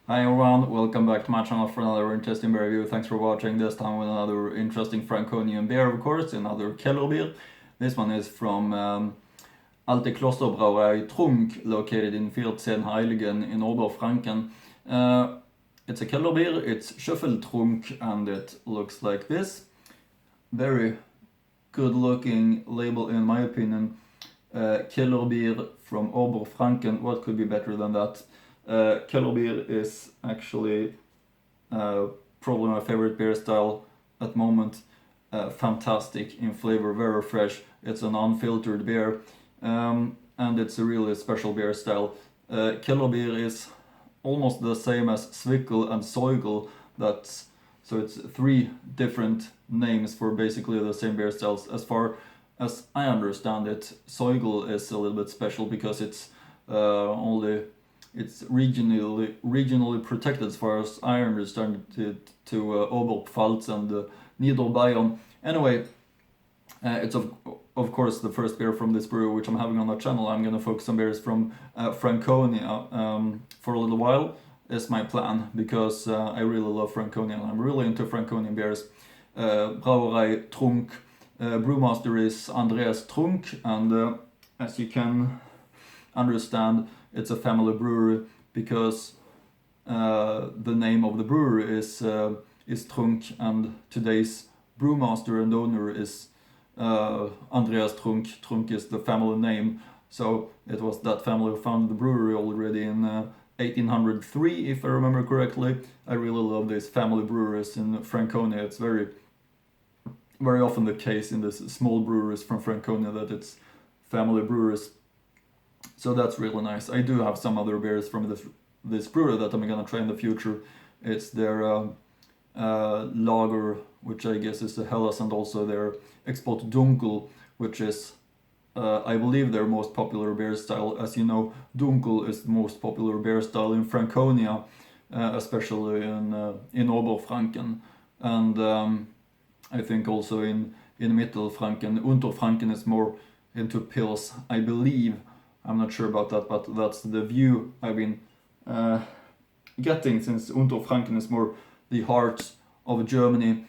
Hi everyone, welcome back to my channel for another interesting beer review. Thanks for watching. This time with another interesting Franconian beer, of course, another Keller beer. This one is from Alte Klosterbrauerei Trunk, located in Vierzehnheiligen in Oberfranken. It's a Keller beer, it's Scheffel-Trunk, and it looks like this. Very good looking label in my opinion. Keller beer from Oberfranken, what could be better than that? Keller beer is actually probably my favorite beer style at the moment. Fantastic in flavor, very fresh. It's an unfiltered beer, and it's a really special beer style. Keller beer is almost the same as Zwickel and Zeugel. So it's three different names for basically the same beer styles. As far as I understand it, Zeugel is a little bit special because it's regionally protected, as far as I understand it, to Oberpfalz and Niederbayern. Anyway, it's of course the first beer from this brewery which I'm having on the channel. I'm gonna focus on beers from Franconia for a little while. Is my plan, because I really love Franconia. I'm really into Franconian beers. Brauerei Trunk, brewmaster is Andreas Trunk, and as you can understand, it's a family brewery because the name of the brewery is Trunk, and today's brewmaster and owner is Andreas Trunk. Trunk is the family name, so it was that family who founded the brewery already in 1803, if I remember correctly. I really love these family breweries in Franconia. It's very often the case in these small breweries from Franconia that it's family breweries. So that's really nice. I do have some other beers from this brewery that I'm gonna try in the future. It's their lager, which I guess is the Hellas, and also their Export Dunkel, which is I believe their most popular beer style. As you know, Dunkel is the most popular beer style in Franconia, especially in Oberfranken, and I think also in Mittelfranken. Unterfranken is more into pils, I believe. I'm not sure about that, but that's the view I've been getting, since Unterfranken is more the heart of Germany.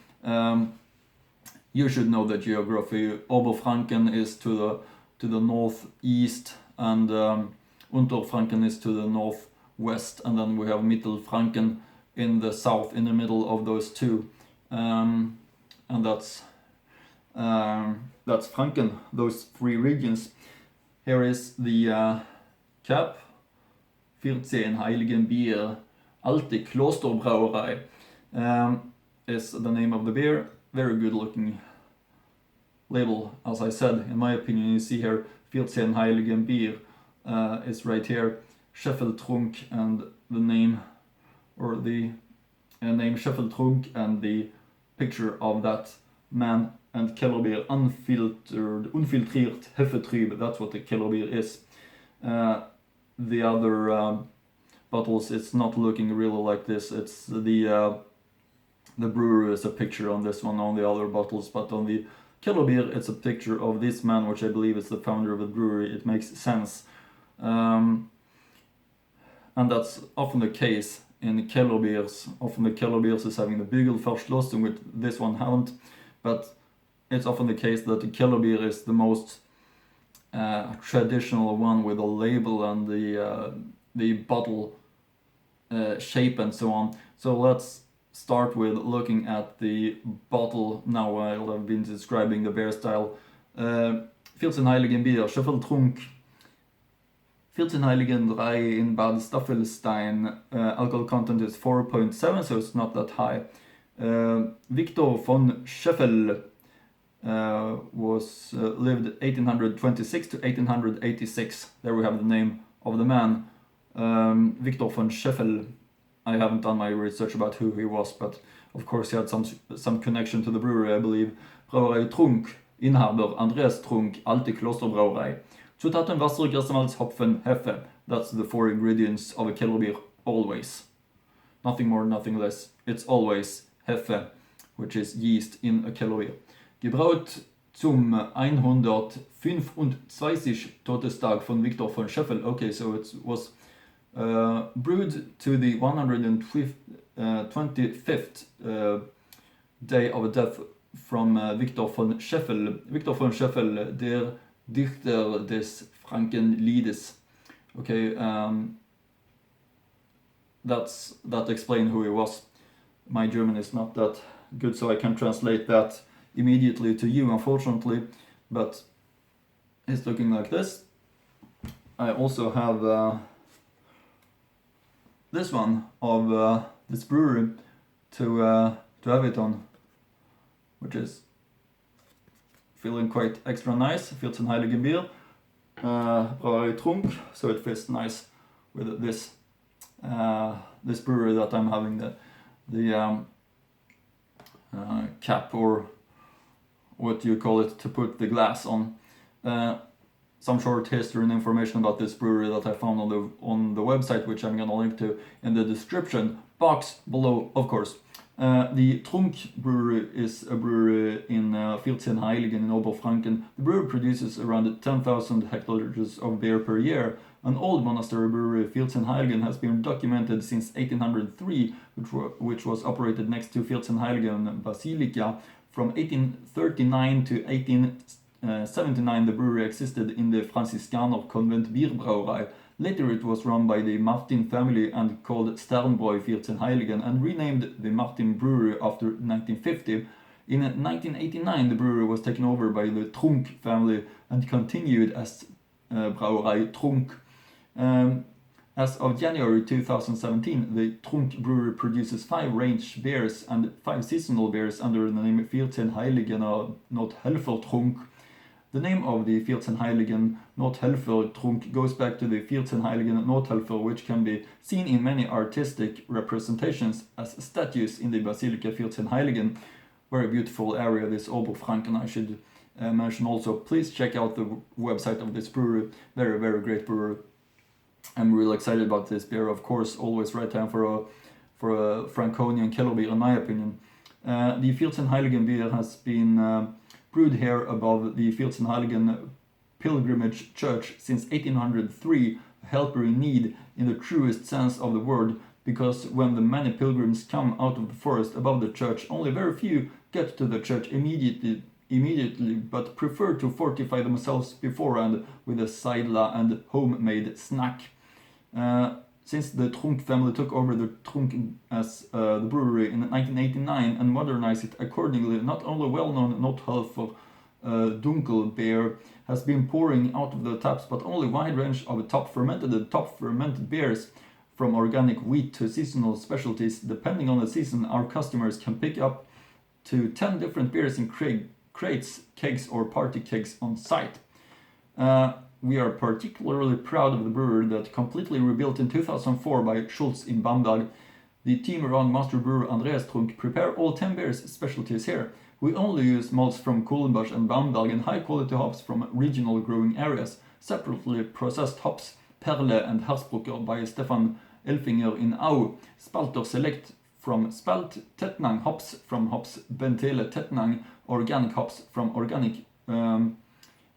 You should know the geography. Oberfranken is to the northeast, and Unterfranken is to the northwest, and then we have Mittelfranken in the south, in the middle of those two, and that's Franken, those three regions. Here is the cap. Vierzehnheiligen Bier, Alte Klosterbrauerei is the name of the beer. Very good looking label, as I said. In my opinion, you see here Vierzehnheiligen Bier is right here. Scheffel-Trunk, and the name, or the name Scheffel-Trunk, and the picture of that man, and Keller beer, unfiltriert Hefetrüb. That's what the Keller beer is. The other bottles, it's not looking really like this. It's the brewer is a picture on this one, on the other bottles, but on the Keller beer it's a picture of this man, which I believe is the founder of the brewery. It makes sense, and that's often the case in Keller beers. Often the Keller beers is having the Bügelverschlossung, which this one haven't, but it's often the case that the Keller beer is the most traditional one, with a label and the bottle shape and so on. So let's start with looking at the bottle now, while I've been describing the beer style. Vierzehnheiligen Bier, Scheffel-Trunk, Vierzehnheiligen 3 in Bad Staffelstein. Alcohol content is 4.7, so it's not that high. Victor von Scheffel lived 1826 to 1886. There we have the name of the man, Victor von Scheffel. I haven't done my research about who he was, but of course he had some connection to the brewery, I believe. Brauerei Trunk, Inhaber Andreas Trunk, Alte Klosterbrauerei. Zutaten: Wasser, Gerstenmalz, Hopfen, Hefe. That's the four ingredients of a Keller beer, always. Nothing more, nothing less. It's always Hefe, which is yeast in a Keller beer. Gebraut zum 125. Todestag von Victor von Scheffel. Okay, so it was brewed to the 125th day of death from Victor von Scheffel. Victor von Scheffel, der Dichter des Frankenliedes. Okay, that explains who he was. My German is not that good, so I can translate that immediately to you, unfortunately, but it's looking like this. I also have this one of this brewery to have it on, which is feeling quite extra nice. Vierzehnheiligen beer, Brauerei-Trunk, so it fits nice with this this brewery that I'm having the cap, or what you call it, to put the glass on. Some short history and information about this brewery that I found on the website, which I'm gonna link to in the description box below, of course. The Trunk brewery is a brewery in Vierzehnheiligen in Oberfranken. The brewery produces around 10,000 hectoliters of beer per year. An old monastery brewery, Vierzehnheiligen, has been documented since 1803, which was operated next to Vierzehnheiligen Basilica. From 1839 to 1879, the brewery existed in the Franziskaner Convent Bierbrauerei. Later it was run by the Martin family and called Sternbräu Vierzehnheiligen, and renamed the Martin Brewery after 1950. In 1989 the brewery was taken over by the Trunk family and continued as Brauerei Trunk. As of January 2017, the Trunk brewery produces 5 range beers and 5 seasonal beers under the name Vierzehnheiligen Nordhelfer-Trunk. The name of the Vierzehnheiligen Nordhelfer-Trunk goes back to the Vierzehnheiligen Nordhelfer, which can be seen in many artistic representations as statues in the Basilica Vierzehnheiligen. Very beautiful area, this Oberfranken, I should mention also. Please check out the website of this brewery. Very, very great brewery. I'm really excited about this beer, of course. Always right time for a Franconian killer beer, in my opinion. The Vierzehnheiligen beer has been brewed here above the Vierzehnheiligen Pilgrimage Church since 1803, a helper in need in the truest sense of the word, because when the many pilgrims come out of the forest above the church, only very few get to the church immediately, but prefer to fortify themselves beforehand with a seidla and homemade snack. Since the Trunk family took over the Trunk as the brewery in 1989 and modernized it accordingly, not only well-known Nordhelfer Dunkel beer has been pouring out of the taps, but only wide range of top fermented beers, from organic wheat to seasonal specialties. Depending on the season, our customers can pick up to 10 different beers in crates, kegs or party kegs on site. We are particularly proud of the brewery that completely rebuilt in 2004 by Schultz in Bamberg. The team around master brewer Andreas Trunk prepare all 10 beers specialties here. We only use malts from Kulmbach and Bamberg and high quality hops from regional growing areas. Separately processed hops, Perle and Hersbrucker by Stefan Elfinger in Au. Spalter Select from Spalt, Tettnang hops from hops Bentele Tettnang, organic hops from organic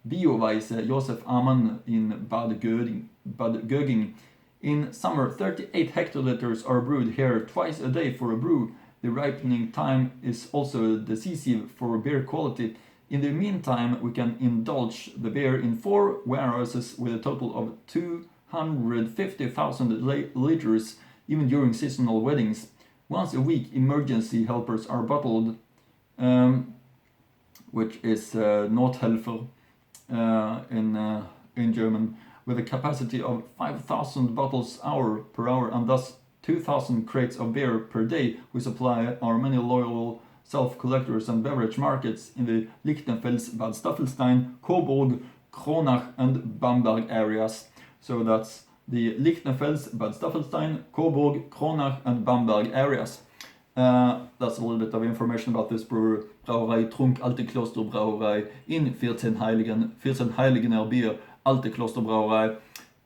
Bioweise Josef Amann in Bad Gögging. In summer, 38 hectoliters are brewed here twice a day for a brew. The ripening time is also decisive for beer quality. In the meantime, we can indulge the beer in 4 warehouses with a total of 250,000 liters, even during seasonal weddings. Once a week, emergency helpers are bottled, which is Nordhelfer in German, with a capacity of 5,000 bottles per hour, and thus 2,000 crates of beer per day. We supply our many loyal self-collectors and beverage markets in the Lichtenfels, Bad Staffelstein, Coburg, Kronach and Bamberg areas. So that's the Lichtenfels, Bad Staffelstein, Coburg, Kronach and Bamberg areas. That's a little bit of information about this brewery. Brauerei Trunk, Alte Klosterbrauerei in Vierzehnheiligen. Vierzehnheiligener Bier, Alte Klosterbrauerei,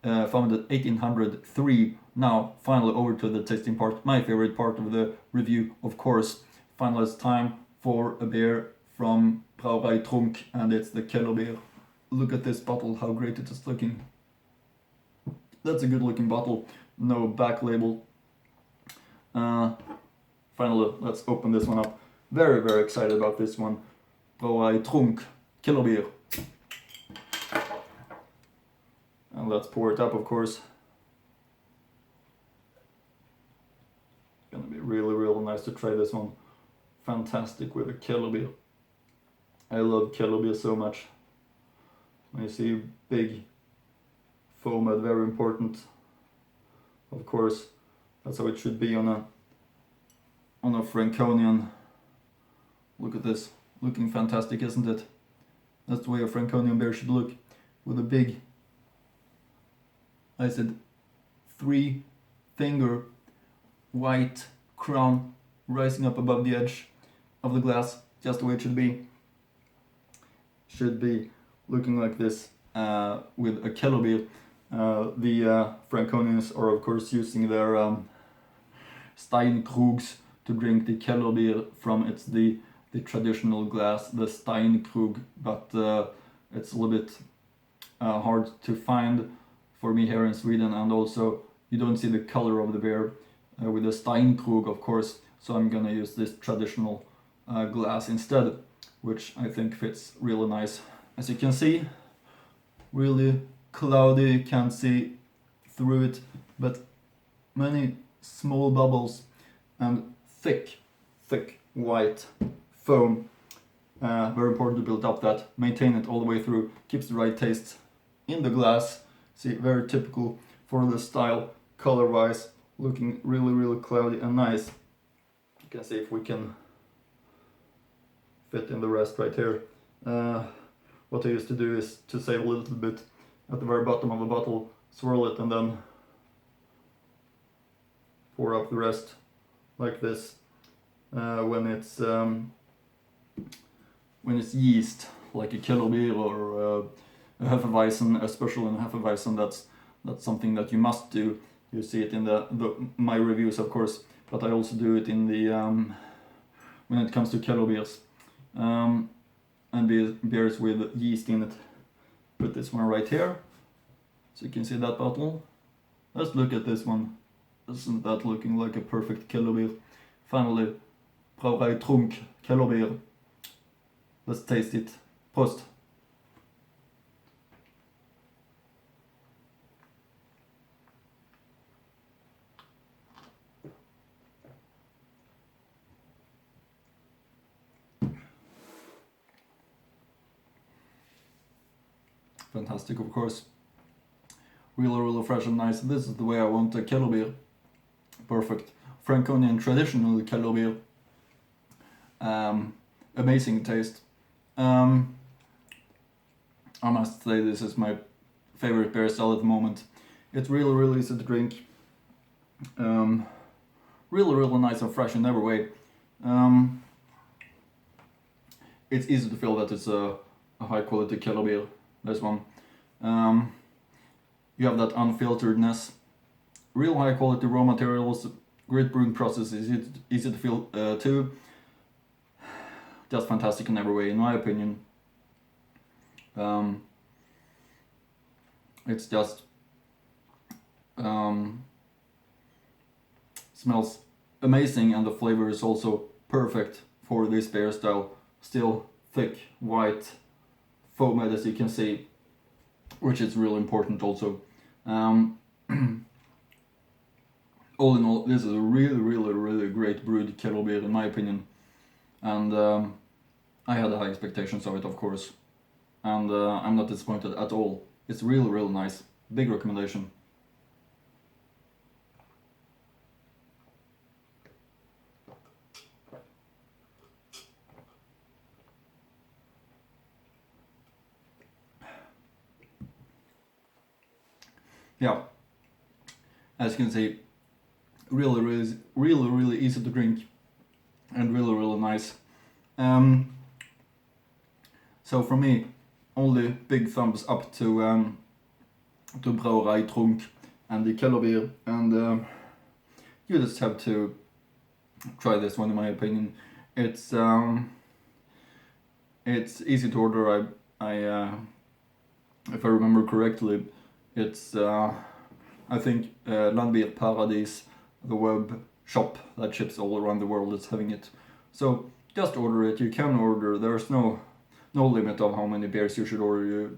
founded 1803. Now, finally over to the tasting part, my favorite part of the review, of course. Finally, it's time for a beer from Brauerei Trunk, and it's the Keller beer. Look at this bottle, how great it is looking. That's a good looking bottle. no back label. Finally, let's open this one up. Very, very excited about this one. Vierzehnheiligen killer beer. And let's pour it up, of course. It's gonna be really, really nice to try this one. Fantastic with a killer beer. I love killer beer so much. When you see big foam, that's very important. Of course, that's how it should be on a Franconian. Look at this, looking fantastic, isn't it? That's the way a Franconian beer should look, with a big, I said, 3-finger white crown rising up above the edge of the glass, just the way it should be. Should be looking like this with a killer beer. The Franconians are of course using their Steinkrugs to drink the killer beer from. It's the traditional glass, the Steinkrug, but it's a little bit hard to find for me here in Sweden, and also you don't see the color of the beer with the Steinkrug, of course, so I'm gonna use this traditional glass instead, which I think fits really nice. As you can see, really cloudy, you can't see through it, but many small bubbles and thick white foam. Very important to build up that, maintain it all the way through, keeps the right taste in the glass. See, very typical for the style, color wise, looking really cloudy and nice. You can see if we can fit in the rest right here. What I used to do is to save a little bit at the very bottom of the bottle, swirl it, and then pour up the rest like this. When it's yeast, like a killer beer or a Hefeweizen, especially in Hefeweizen, that's something that you must do. You see it in my reviews, of course, but I also do it in the when it comes to killer beers and beers with yeast in it. Put this one right here, so you can see that bottle. Let's look at this one. Isn't that looking like a perfect killer beer? Finally, Vierzehnheiligen killer beer. Let's taste it. Prost! Fantastic, of course. Really fresh and nice. This is the way I want a killer beer. Perfect. Franconian traditional killer beer. Amazing taste. I must say this is my favorite beer style at the moment. It's really easy to drink. Really nice and fresh in every way. It's easy to feel that it's a high quality killer beer, this one. You have that unfilteredness, real high quality raw materials, great brewing process, easy to feel too. Just fantastic in every way, in my opinion. It's just smells amazing, and the flavor is also perfect for this beer style. Still thick, white, foamed, as you can see, which is really important also. All in all, this is a really great brewed killer beer in my opinion, and I had high expectations of it, of course, and I'm not disappointed at all. It's really nice. Big recommendation. Yeah, as you can see, really easy to drink and really nice. So for me, only big thumbs up to Vierzehnheiligen and the killer beer, and you just have to try this one in my opinion. It's easy to order. I if I remember correctly, it's I I think Landbier Paradis, the web shop that ships all around the world, is having it. So just order it. You can order. There's no limit of how many beers you should order.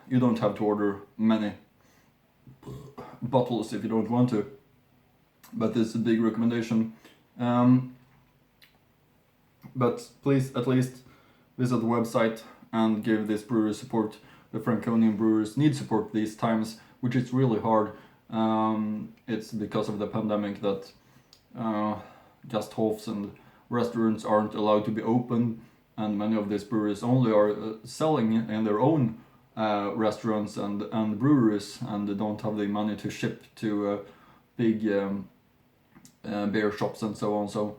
You don't have to order many bottles if you don't want to. But this is a big recommendation. But please at least visit the website and give this brewery support. The Franconian brewers need support these times, which is really hard. It's because of the pandemic that gasthofs and restaurants aren't allowed to be open, and many of these breweries only are selling in their own restaurants and breweries, and they don't have the money to ship to big beer shops and so on. So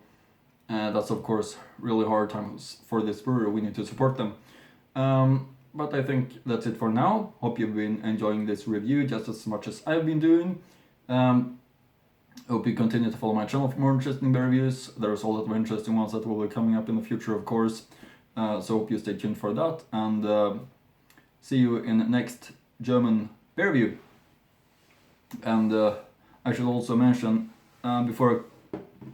that's of course really hard times for this brewery. We need to support them. But I think that's it for now. Hope you've been enjoying this review just as much as I've been doing. Hope you continue to follow my channel for more interesting beer reviews. There's a lot of interesting ones that will be coming up in the future, of course. So hope you stay tuned for that, and see you in the next German beer review. And I should also mention before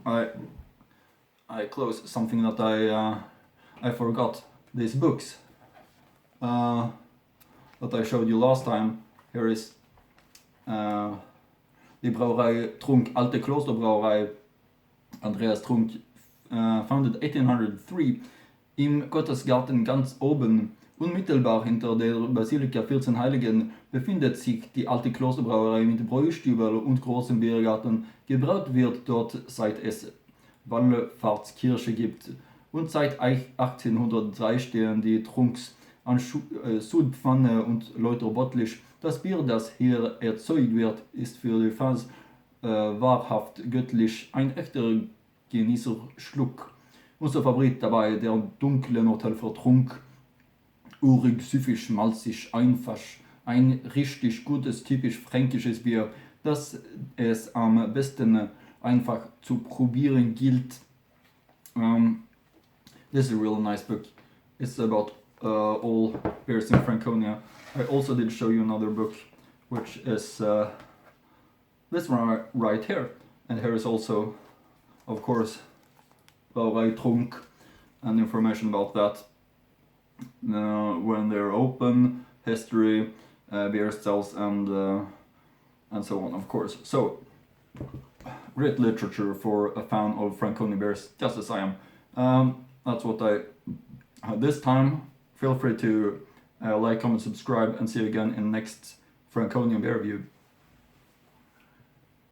I close something that I forgot. These books that I showed you last time. Here is die Brauerei Trunk, Alte Klosterbrauerei. Andreas Trunk founded 1803 im Gottesgarten ganz oben. Unmittelbar hinter der Basilika Vierzehnheiligen befindet sich die alte Klosterbrauerei mit Bräustübel und großem Biergarten. Gebraut wird dort, seit es Wallfahrtskirche gibt. Und seit 1803 stehen die Trunks an Sudpfanne und Leuter Bottlisch. Das Bier, das hier erzeugt wird, ist für die Fans wahrhaft göttlich. Ein echter Genießerschluck. Unser Favorit dabei, der dunkle Nordhelfer Trunk. Urig, süffisch, malzig, einfach. Ein richtig gutes, typisch fränkisches Bier, das es am besten einfach zu probieren gilt. This is a really nice book. It's about all beers in Franconia. I also did show you another book, which is this one right here. And here is also, of course, Brauerei Trunk and information about that. When they're open, history, beer styles, and so on, of course. So, great literature for a fan of Franconia beers, just as I am. That's what I had this time. Feel free to like, comment, subscribe, and see you again in next Franconian beer review.